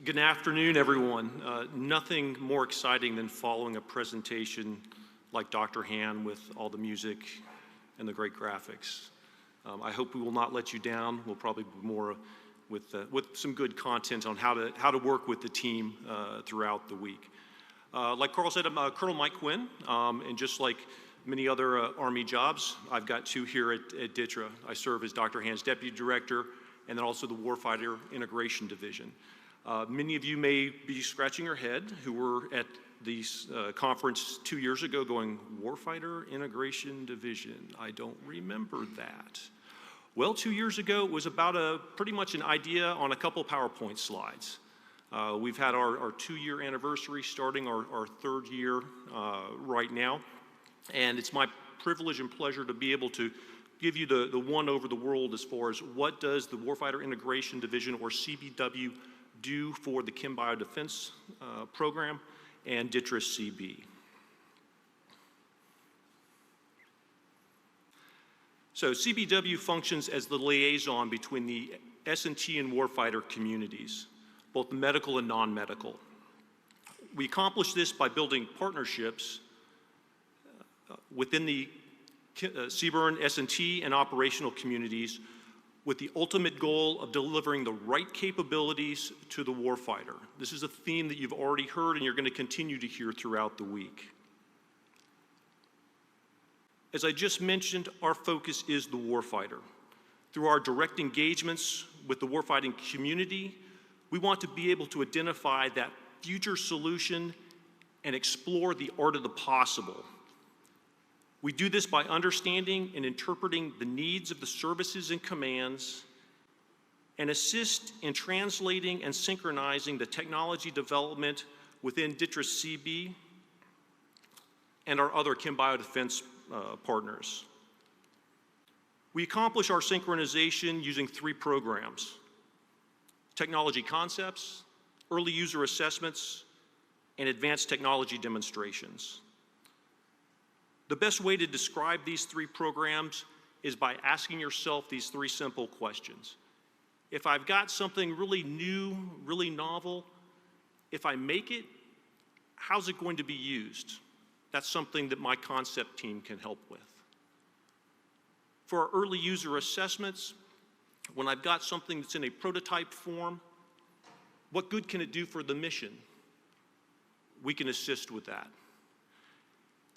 Good afternoon, everyone. Nothing more exciting than following a presentation like Dr. Han with all the music and the great graphics. I hope we will not let you down. We'll probably be more with some good content on how to work with the team throughout the week. Like Carl said, I'm Colonel Mike Quinn, and just like many other Army jobs, I've got two here at DTRA. I serve as Dr. Han's Deputy Director and then also the Warfighter Integration Division. Many of you may be scratching your head who were at the conference 2 years ago going, Warfighter Integration Division, I don't remember that. Well, 2 years ago, it was about pretty much an idea on a couple PowerPoint slides. We've had our 2-year anniversary starting our 3rd year right now, and it's my privilege and pleasure to be able to give you the one over the world as far as what does the Warfighter Integration Division, or CBW, do for the Chem-Bio defense program and DTRA-CB. So CBW functions as the liaison between the S&T and warfighter communities, both medical and non-medical. We accomplish this by building partnerships within the VIRIN, S&T, and operational communities with the ultimate goal of delivering the right capabilities to the warfighter. This is a theme that you've already heard and you're going to continue to hear throughout the week. As I just mentioned, our focus is the warfighter. Through our direct engagements with the warfighting community, we want to be able to identify that future solution and explore the art of the possible. We do this by understanding and interpreting the needs of the services and commands, and assist in translating and synchronizing the technology development within DTRA-CB and our other Chem-Bio defense partners. We accomplish our synchronization using 3 programs: technology concepts, early user assessments, and advanced technology demonstrations. The best way to describe these 3 programs is by asking yourself these 3 simple questions. If I've got something really new, really novel, if I make it, how's it going to be used? That's something that my concept team can help with. For our early user assessments, when I've got something that's in a prototype form, what good can it do for the mission? We can assist with that.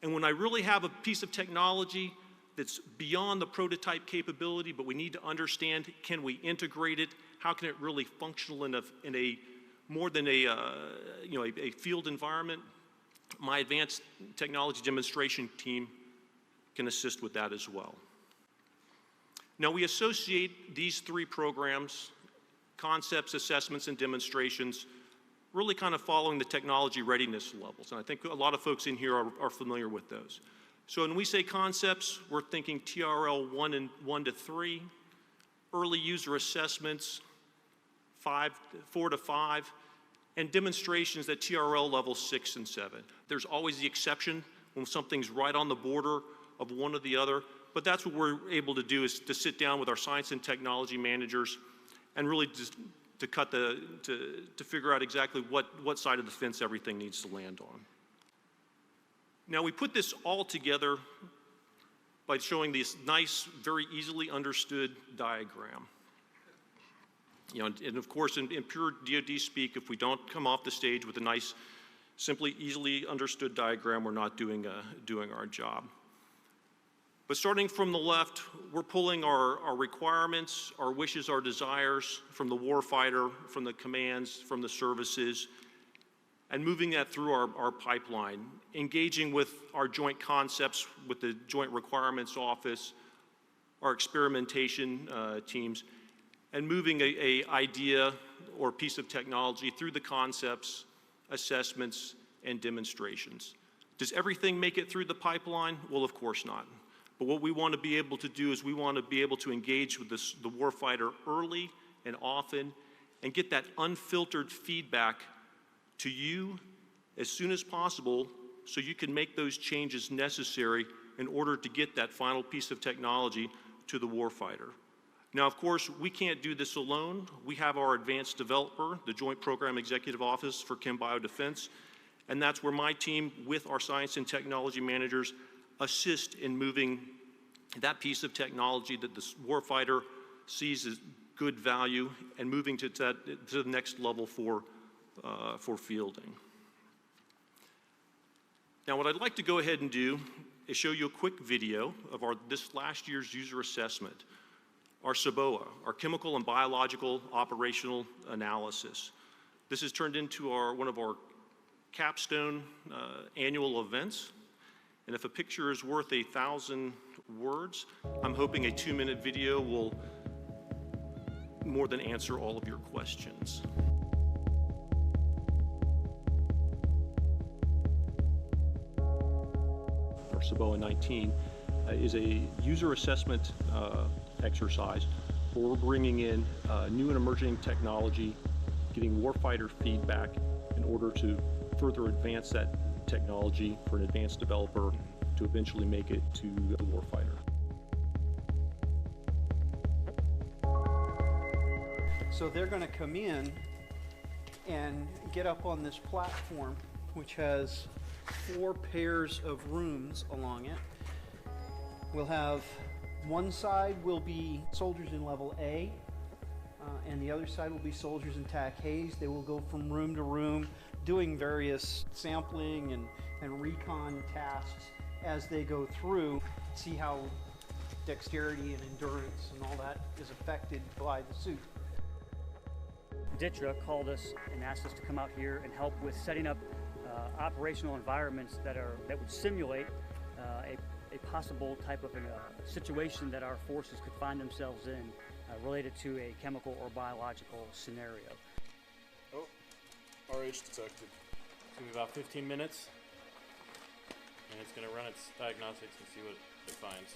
And when I really have a piece of technology that's beyond the prototype capability, but we need to understand, can we integrate it? How can it really function in a more than a field environment? My advanced technology demonstration team can assist with that as well. Now, we associate these 3 programs, concepts, assessments, and demonstrations, really kind of following the technology readiness levels. And I think a lot of folks in here are familiar with those. So when we say concepts, we're thinking TRL 1 to 3, early user assessments 4 to 5, and demonstrations at TRL level 6 and 7. There's always the exception when something's right on the border of one or the other, but that's what we're able to do, is to sit down with our science and technology managers and really just to figure out exactly what side of the fence everything needs to land on. Now, we put this all together by showing this nice, very easily understood diagram. You know, and of course, in pure DoD speak, if we don't come off the stage with a nice, simply, easily understood diagram, we're not doing our job. But starting from the left, we're pulling our requirements, our wishes, our desires from the warfighter, from the commands, from the services, and moving that through our pipeline, engaging with our joint concepts with the Joint Requirements Office, our experimentation teams, and moving a idea or piece of technology through the concepts, assessments, and demonstrations. Does everything make it through the pipeline? Well, of course not. But what we want to be able to do is we want to be able to engage with the warfighter early and often and get that unfiltered feedback to you as soon as possible so you can make those changes necessary in order to get that final piece of technology to the warfighter. Now, of course, we can't do this alone. We have our advanced developer, the Joint Program Executive Office for Chem-Bio Defense, and that's where my team, with our science and technology managers, assist in moving that piece of technology that the warfighter sees as good value and moving to the next level for fielding. Now, what I'd like to go ahead and do is show you a quick video of this last year's user assessment, our CBOA, our Chemical and Biological Operational Analysis. This has turned into one of our capstone annual events. And if a picture is worth 1,000 words, I'm hoping a 2-minute video will more than answer all of your questions. Our CBOA 19 is a user assessment exercise where we're bringing in new and emerging technology, getting warfighter feedback in order to further advance that technology for an advanced developer to eventually make it to the warfighter. So they're going to come in and get up on this platform, which has 4 pairs of rooms along it. We'll have one side will be soldiers in level A, and the other side will be soldiers in TAC Haze. They will go from room to room doing various sampling and recon tasks as they go through, see how dexterity and endurance and all that is affected by the suit. DTRA called us and asked us to come out here and help with setting up operational environments that would simulate a possible type of a situation that our forces could find themselves in related to a chemical or biological scenario. Oh, RH detected. It's going to be about 15 minutes, and it's going to run its diagnostics and see what it finds.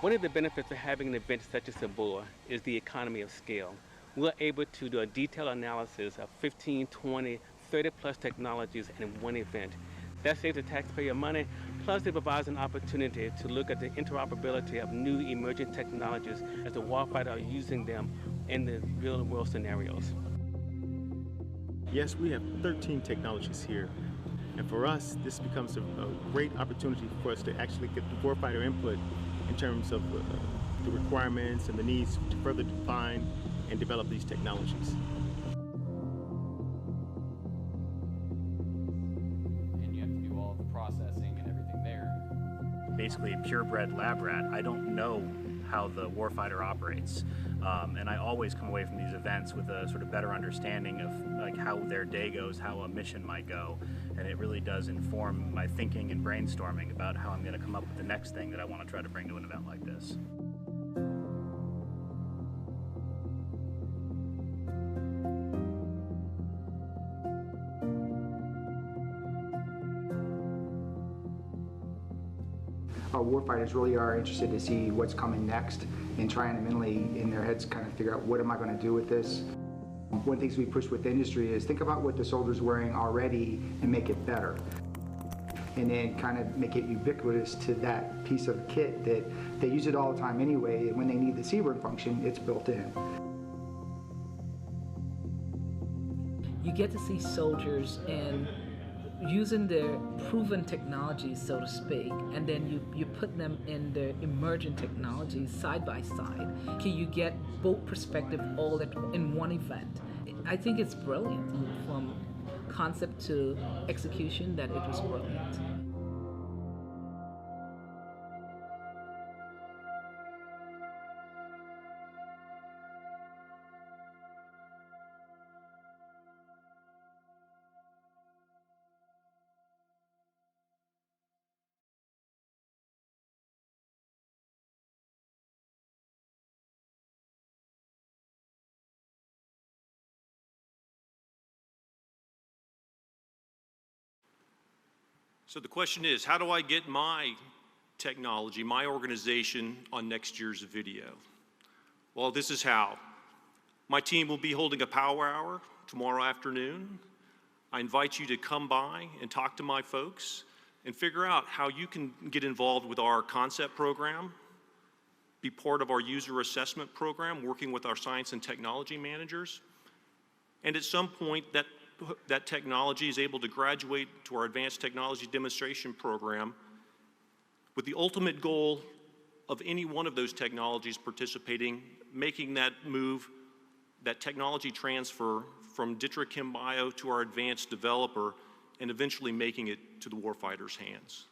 One of the benefits of having an event such as CBOA is the economy of scale. We're able to do a detailed analysis of 15, 20, 30 plus technologies in one event. That saves the taxpayer money, plus it provides an opportunity to look at the interoperability of new emerging technologies as the warfighter are using them in the real world scenarios. Yes, we have 13 technologies here. And for us, this becomes a great opportunity for us to actually get the warfighter input in terms of the requirements and the needs to further define and develop these technologies. And you have to do all of the processing and everything there. Basically a purebred lab rat. I don't know how the warfighter operates. And I always come away from these events with a sort of better understanding of like how their day goes, how a mission might go. And it really does inform my thinking and brainstorming about how I'm going to come up with the next thing that I want to try to bring to an event like this. Our warfighters really are interested to see what's coming next and trying to mentally, in their heads, kind of figure out what am I going to do with this. One of the things we push with the industry is think about what the soldier's wearing already and make it better. And then kind of make it ubiquitous to that piece of kit that they use it all the time anyway, and when they need the CBRN function, it's built in. You get to see soldiers and using their proven technologies, so to speak, and then you put them in the emerging technologies side by side. You get both perspective all in one event. I think it's brilliant from concept to execution, that it was brilliant. So the question is, how do I get my technology, my organization on next year's video? Well, this is how. My team will be holding a power hour tomorrow afternoon. I invite you to come by and talk to my folks and figure out how you can get involved with our concept program, be part of our user assessment program, working with our science and technology managers, and at some point that technology is able to graduate to our advanced technology demonstration program with the ultimate goal of any one of those technologies participating, making that move, that technology transfer from DTRA-Chem-Bio to our advanced developer, and eventually making it to the warfighter's hands.